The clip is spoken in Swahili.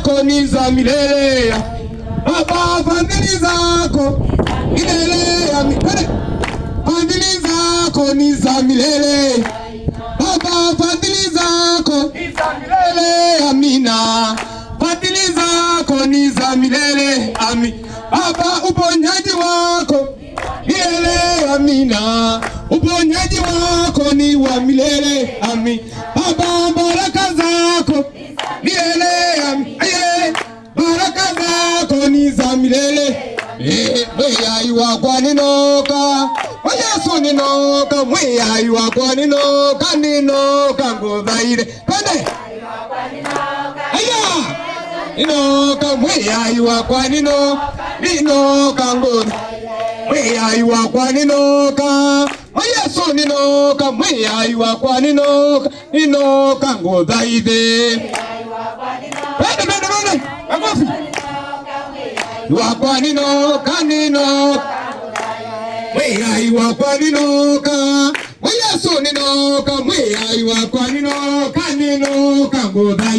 zako ni za milele. Baba, fadhili zako milele ya milele. Fadhili zako ni za milele. Baba, fadhili zako ni za milele. Amina. Fadhili zako ni za milele. Amin. Baba, uponyaji wako milele. Amina. Uponyaji wako ni wa milele. Amin. Baba, baraka zako milele. Amin. Baraka zako ni za milele. Mweyai wakwa ninoka, Yesu ninoka. Mweyai wakwa ninoka, ninoka nguthaire. Kande aya ninoka. Mweyai wakwa ninoka nguthaire. Mweyai wakwa ninoka, Yesu ninoka. Mweyai wakwa ninoka nguthaire. Bende makofi. Wakwa ninoka, mweyai wakwa ninoka. Yesu ninoka. Mweyai wakwa ninoka nguthaire.